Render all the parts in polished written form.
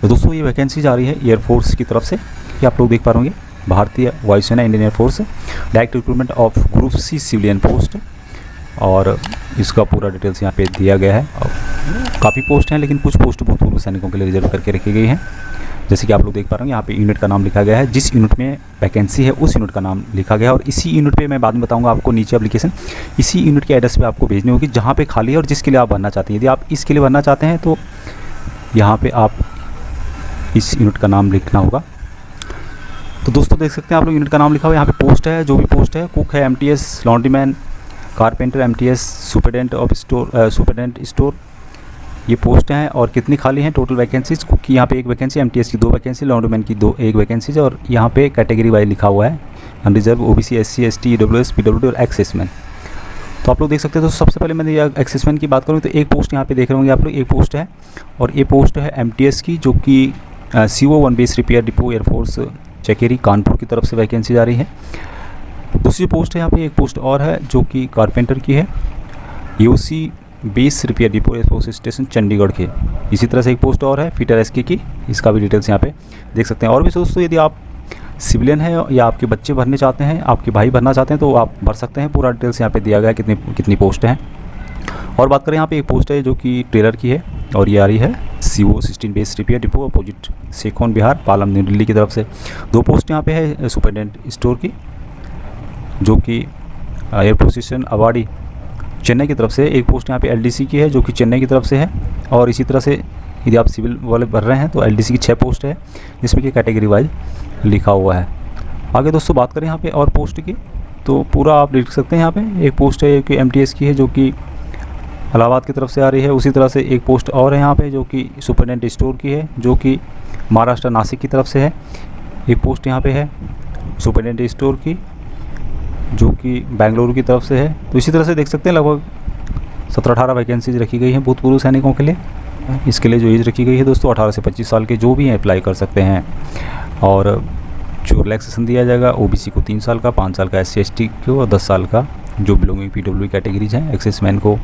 तो दोस्तों ये वैकेंसी जा रही है एयरफोर्स की तरफ से, ये आप लोग देख पा रहे होंगे, भारतीय वायुसेना Indian air force direct recruitment of group C civilian post, और इसका पूरा डिटेल्स यहाँ पे दिया गया है। काफ़ी पोस्ट हैं, लेकिन कुछ पोस्ट भूतपूर्व सैनिकों के लिए रिजर्व करके रखी गई हैं। जैसे कि आप लोग देख पा रहे हैं यहाँ पे यूनिट का नाम लिखा गया है, जिस यूनिट में वैकेंसी है उस यूनिट का नाम लिखा गया है, और इसी यूनिट पे मैं बाद में बताऊंगा आपको नीचे एप्लीकेशन इसी यूनिट के एड्रेस पे आपको भेजनी होगी जहाँ पे खाली है और जिसके लिए आप भरना चाहते हैं। यदि आप इसके लिए भरना चाहते हैं तो यहाँ पे आप इस यूनिट का नाम लिखना होगा। तो दोस्तों देख सकते हैं आप लोग यूनिट का नाम लिखा हुआ है, यहाँ पे पोस्ट है, जो भी पोस्ट है, कुक है, MTS laundryman, carpenter, MTS superintendent of store, superintendent store, ये पोस्ट हैं। और कितनी खाली हैं टोटल वैकेंसीज, कुक की यहाँ पे एक वैकेंसी, MTS की 2 वैकेंसी, लॉन्ड्रीमैन की 1 वैकेंसीज, और यहाँ पे कैटेगरी वाइज लिखा हुआ है unreserved, OBC, SC, ST, EWS, PWD और एक्सेसमैन। तो आप लोग देख सकते हैं। तो सबसे पहले मैं एक्सेसमैन की बात करूँ तो एक पोस्ट यहाँ पे देख रहे होंगे आप लोग, एक पोस्ट है, और ये पोस्ट है MTS की, जो कि CO1 base repair depot air force Chakeri Kanpur की तरफ से वैकेंसी जा रही है। दूसरी पोस्ट है यहाँ पे, एक पोस्ट और है जो कि कारपेंटर की है, UC base repair depot air force station Chandigarh के। इसी तरह से एक पोस्ट और है फिटर SK की, इसका भी डिटेल्स यहाँ पे देख सकते हैं। और भी दोस्तों यदि आप सिविलियन है या आपके बच्चे भरने चाहते हैं, आपके भाई भरना चाहते हैं तो आप भर सकते हैं। पूरा डिटेल्स यहाँ पे दिया गया है कितनी पोस्ट हैं। और बात करें यहाँ पे एक पोस्ट है जो कि ट्रेलर की है, और ये आ रही है CO16 base repair depot opposite Sekhon Bihar Palam new Delhi की तरफ से। 2 पोस्ट यहाँ पे है सुपरडेंट स्टोर की, जो कि एयरफोर्स स्टेशन अवाड़ी चेन्नई की तरफ से। एक पोस्ट यहाँ पे LDC की है जो कि चेन्नई की तरफ से है। और इसी तरह से यदि आप सिविल वाले भर रहे हैं तो LDC की 6 पोस्ट है, जिसमें कि कैटेगरी वाइज लिखा हुआ है। आगे दोस्तों बात करें यहाँ पे और पोस्ट की, तो पूरा आप लिख सकते हैं यहाँ पे। एक पोस्ट है कि MTS की है जो कि इलाहाबाद की तरफ से आ रही है। उसी तरह से एक पोस्ट और है यहाँ पे जो कि सुपरडेंट स्टोर की है, जो कि महाराष्ट्र नासिक की तरफ से है। एक पोस्ट यहाँ पे है सुपरडेंट स्टोर की, जो कि बेंगलुरु की तरफ से है। तो इसी तरह से देख सकते हैं लगभग 17-18 वैकेंसीज रखी गई हैं भूतपूर्व सैनिकों के लिए। इसके लिए जो एज रखी गई है दोस्तों 18 से 25 साल के जो भी हैं अप्लाई कर सकते हैं। और जो रिलैक्सेशन दिया जाएगा OBC को 3 साल का, 5 साल का SC ST को, और 10 साल का जो बिलोंगिंग PWD कैटेगरीज हैं। एक्सेसमैन को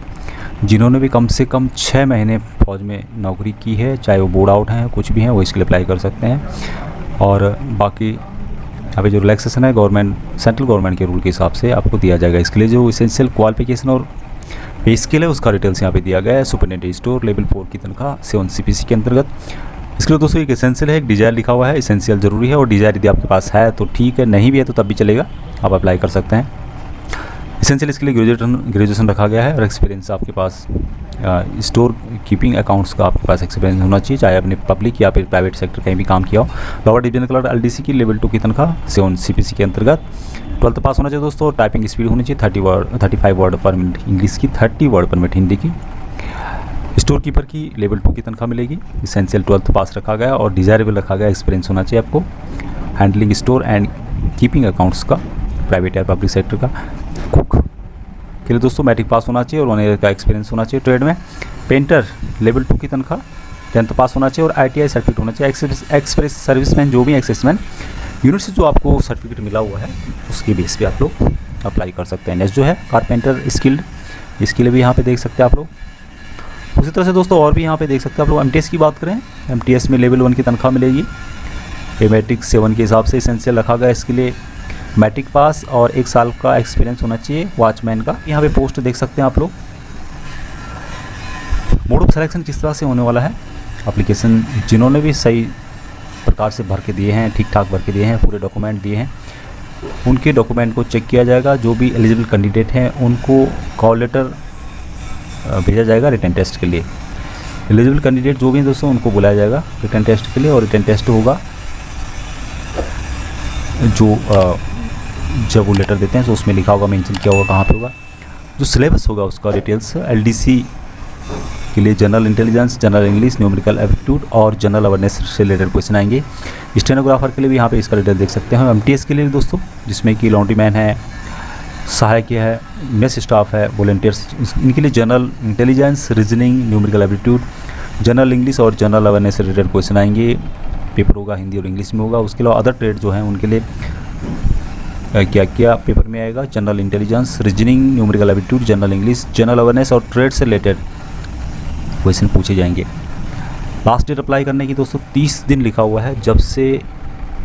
जिन्होंने भी कम से कम 6 महीने फौज में नौकरी की है, चाहे वो बोर्ड आउट हैं कुछ भी हैं, वो इसके लिए अप्लाई कर सकते हैं। और बाकी यहाँ पे जो रिलैक्सेशन है गवर्नमेंट सेंट्रल गवर्नमेंट के रूल के हिसाब से आपको दिया जाएगा। इसके लिए जो इसेंशियल क्वालिफिकेशन और पे स्केल है उसका डिटेल्स यहाँ पे दिया गया है। सुपरडेंट स्टोर लेवल 4 की तनख्वाह 7 CPC के अंतर्गत। इसके लिए दोस्तों एक एसेंशियल है, एक डिजायर लिखा हुआ है, एसेंशियल जरूरी है, और डिजायर यदि आपके पास है तो ठीक है, नहीं भी है तो तब भी चलेगा, आप अप्लाई कर सकते हैं। एसेंशियल इसके लिए ग्रेजुएशन रखा गया है, और एक्सपीरियंस आपके पास स्टोर कीपिंग अकाउंट्स का आपके पास एक्सपीरियंस होना चाहिए, चाहे आपने पब्लिक या फिर प्राइवेट सेक्टर कहीं भी काम किया हो। लोअर डिवीजन क्लर्क LDC की लेवल 2 की तनख्वाह 7 CPC के अंतर्गत। 12th पास होना चाहिए दोस्तों, और टाइपिंग स्पीड होनी चाहिए 35 वर्ड पर मिनट इंग्लिश की, 30 वर्ड पर मिनट हिंदी की। स्टोर कीपर की लेवल 2 की तनख्वाह मिलेगी। इसेंशियल 12th पास रखा गया, और डिजायरेबल रखा गया एक्सपीरियंस होना चाहिए आपको handling store and keeping accounts का, प्राइवेट या पब्लिक सेक्टर का। कुक के लिए दोस्तों मैट्रिक पास होना चाहिए और 1 ईयर का एक्सपीरियंस होना चाहिए ट्रेड में। पेंटर लेवल 2 की तनख्वाह 10th पास होना चाहिए, और ITI सर्टिफिकेट होना चाहिए। एक्सप्रेस सर्विसमैन जो भी एक्सेसमैन यूनिट से जो आपको सर्टिफिकेट मिला हुआ है उसके बेस पे आप लोग अप्लाई कर सकते हैं। नेक्स्ट जो है कारपेंटर स्किल्ड, इसके लिए भी यहाँ पे देख सकते हैं आप लोग। उसी तरह से दोस्तों और भी यहाँ पे देख सकते हैं आप लोग। MTS की बात करें, MTS में लेवल 1 की तनख्वाह मिलेगी। मैट्रिक 7 के हिसाब से इसेंशियल रखा गया, इसके लिए मैट्रिक पास और 1 साल का एक्सपीरियंस होना चाहिए वॉचमैन का। यहाँ पे पोस्ट देख सकते हैं आप लोग। मोड ऑफ सिलेक्शन किस तरह से होने वाला है, एप्लीकेशन जिन्होंने भी सही प्रकार से भर के दिए हैं, ठीक ठाक भर के दिए हैं, पूरे डॉक्यूमेंट दिए हैं, उनके डॉक्यूमेंट को चेक किया जाएगा। जो भी एलिजिबल कैंडिडेट हैं उनको कॉल लेटर भेजा जाएगा रिटन टेस्ट के लिए। एलिजिबल कैंडिडेट जो भी हैं दोस्तों उनको बुलाया जाएगा रिटन टेस्ट के लिए, और रिटन टेस्ट होगा जो जब वो लेटर देते हैं तो उसमें लिखा होगा, मेंशन किया होगा कहाँ पे होगा। जो सिलेबस होगा उसका डिटेल्स LDC के लिए general intelligence, general English, numerical aptitude और जनरल अवेयरनेस से रिलेटेड क्वेश्चन आएंगे। स्टेनोग्राफर के लिए भी यहाँ पे इसका डिटेल देख सकते हैं। MTS के लिए दोस्तों जिसमें कि लॉन्ड्रीमैन है, सहायक है, मेस स्टाफ है, वॉलंटियर्स, इनके लिए general intelligence, reasoning, numerical aptitude, general English और जनरल अवेयरनेस से रिलेटेड क्वेश्चन आएंगे। पेपर होगा हिंदी और इंग्लिश में होगा। उसके अलावा अदर ट्रेड जो हैं उनके लिए क्या क्या पेपर में आएगा, general intelligence, reasoning, numerical aptitude, general English, general awareness और ट्रेड से रिलेटेड क्वेश्चन पूछे जाएंगे। लास्ट डेट अप्लाई करने की दोस्तों 30 दिन लिखा हुआ है। जब से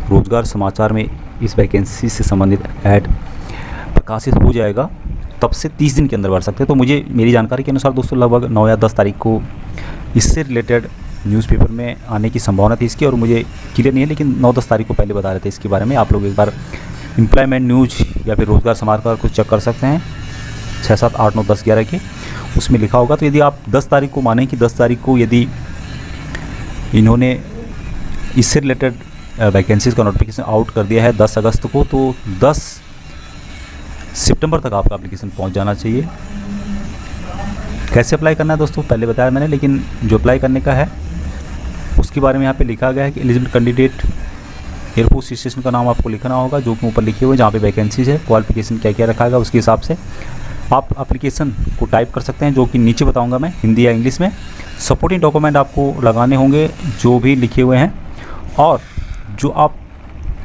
रोज़गार समाचार में इस वैकेंसी से संबंधित ऐड प्रकाशित हो जाएगा तब से 30 दिन के अंदर भर सकते हैं। तो मुझे मेरी जानकारी के अनुसार दोस्तों लगभग 9 या 10 तारीख को इससे रिलेटेड न्यूज़पेपर में आने की संभावना थी इसकी, और मुझे क्लियर नहीं है, लेकिन 9-10 तारीख को पहले बता रहे थे इसके बारे में। आप लोग एक बार एम्प्लॉयमेंट न्यूज या फिर रोज़गार समाचार को चेक कर सकते हैं 6, 7, 8, 9, 10, 11 के, उसमें लिखा होगा। तो यदि आप 10 तारीख को मानें कि 10 तारीख को यदि इन्होंने इससे रिलेटेड वैकेंसीज़ का नोटिफिकेशन आउट कर दिया है 10 अगस्त को, तो 10 सितंबर तक आपका एप्लीकेशन पहुंच जाना चाहिए। कैसे अप्लाई करना है दोस्तों पहले बताया मैंने, लेकिन जो अप्लाई करने का है उसके बारे में यहाँ पे लिखा गया है कि एलिजिबल कैंडिडेट एयरफोर्स स्टेशन का नाम आपको लिखना होगा, जो कि ऊपर लिखे हुए जहाँ पे वैकेंसीज है, क्वालिफिकेशन क्या क्या रखा गया उसके हिसाब से आप एप्लीकेशन को टाइप कर सकते हैं, जो कि नीचे बताऊंगा मैं हिंदी या इंग्लिश में। सपोर्टिंग डॉक्यूमेंट आपको लगाने होंगे जो भी लिखे हुए हैं, और जो आप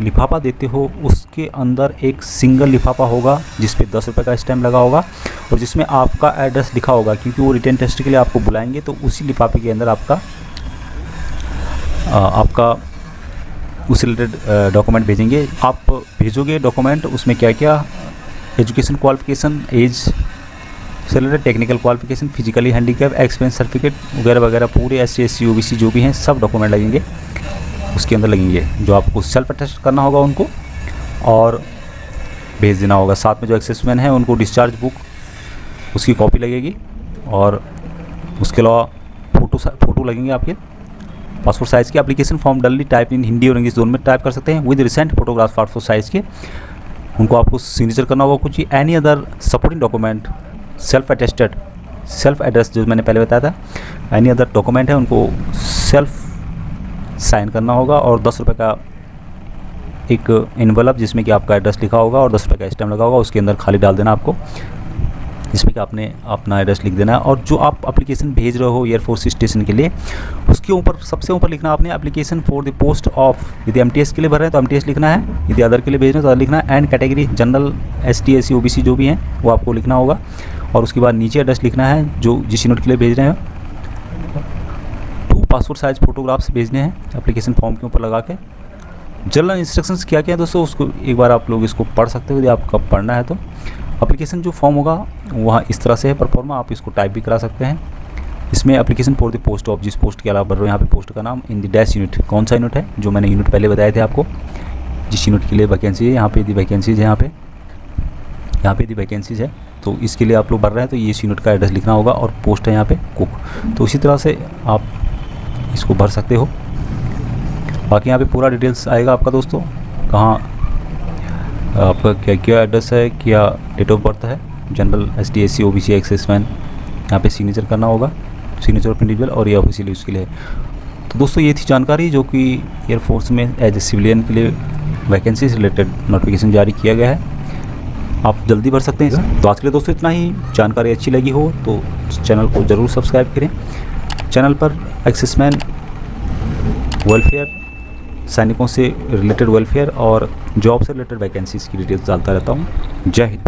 लिफाफा देते हो उसके अंदर एक सिंगल लिफाफा होगा जिस पे 10 रुपये का स्टैम्प लगा होगा और जिसमें आपका एड्रेस लिखा होगा, क्योंकि वो रिटन टेस्ट के लिए आपको बुलाएंगे। तो उसी लिफाफे के अंदर आपका उस रिलेटेड डॉक्यूमेंट भेजेंगे। आप भेजोगे डॉक्यूमेंट, उसमें क्या क्या एजुकेशन क्वालिफिकेशन, एज से related, technical qualification, physically handicap, experience certificate वगैरह वगैरह, पूरे SC SC OBC जो भी हैं सब डॉक्यूमेंट लगेंगे उसके अंदर लगेंगे, जो आपको सेल्फ अटेस्ट करना होगा उनको और भेज देना होगा। साथ में जो एक्सेसमैन है उनको डिस्चार्ज बुक उसकी कॉपी लगेगी, और उसके अलावा फ़ोटो लगेंगे आपके पासपोर्ट साइज़ के। Application form duly type in Hindi और इंग्लिश दोनों में टाइप कर सकते हैं, with recent photograph passport size के। उनको आपको सिग्नेचर करना होगा कुछ। Any other supporting document self attested, self address जो मैंने पहले बताया था, एनी अदर डॉक्यूमेंट है उनको सेल्फ साइन करना होगा, और 10 रुपये का एक एनवलप जिसमें कि आपका एड्रेस लिखा होगा और 10 रुपये का स्टैम्प लगा होगा, उसके अंदर खाली डाल देना आपको, जिसमें कि आपने अपना एड्रेस लिख देना है। और जो आप एप्लीकेशन भेज रहे हो एयरफोर्स स्टेशन के लिए, उसके ऊपर सबसे ऊपर लिखना आपने application for the post of, यदि MTS के लिए भर रहे हैं तो MTS लिखना है, यदि अदर के लिए भेज रहे हैं तो अदर लिखना है, and category general ST SC OBC जो भी हैं वो आपको लिखना होगा, और उसके बाद नीचे एड्रेस लिखना है जो जिस यूनिट के लिए भेज रहे हैं। 2 पासपोर्ट साइज़ फ़ोटोग्राफ्स भेजने हैं एप्लीकेशन फॉर्म के ऊपर लगा के। जनरल इंस्ट्रक्शंस क्या क्या है दोस्तों, उसको एक बार आप लोग इसको पढ़ सकते हो यदि आपका पढ़ना है तो। एप्लीकेशन जो फॉर्म होगा वहाँ इस तरह से है परफॉर्मा, आप इसको टाइप भी करा सकते हैं। इसमें application for the post of, जिस पोस्ट के अलावा भर रहे हो यहाँ पे पोस्ट का नाम, इन द डैश यूनिट, कौन सा यूनिट है, जो मैंने यूनिट पहले बताए थे आपको, जिस यूनिट के लिए वैकेंसी है, यहाँ पे यदि वैकेंसीज है, यहाँ पे यदि वैकेंसीज है तो इसके लिए आप लोग भर रहे हैं तो ये इस यूनिट का एड्रेस लिखना होगा, और पोस्ट है यहाँ पे कुक। तो इसी तरह से आप इसको भर सकते हो। बाकी यहाँ पे पूरा डिटेल्स आएगा आपका दोस्तों, कहाँ आपका क्या क्या एड्रेस है, क्या डेट ऑफ बर्थ है, जनरल ST SC OBC एक्सेसमैन, यहाँ पे सिग्नेचर करना होगा, सिग्नेचर ऑफ इंडिविजुअल, और ये ऑफिशियली उसके लिए। तो दोस्तों ये थी जानकारी जो कि एयरफोर्स में एज ए सिविलियन के लिए वैकेंसी से रिलेटेड नोटिफिकेशन जारी किया गया है, आप जल्दी भर सकते हैं। तो आज के लिए दोस्तों इतना ही। जानकारी अच्छी लगी हो तो चैनल को ज़रूर सब्सक्राइब करें। चैनल पर एक्सेसमैन वेलफेयर, सैनिकों से रिलेटेड वेलफेयर और जॉब से रिलेटेड वैकेंसीज़ की डिटेल्स डालता रहता हूँ। जय हिंद।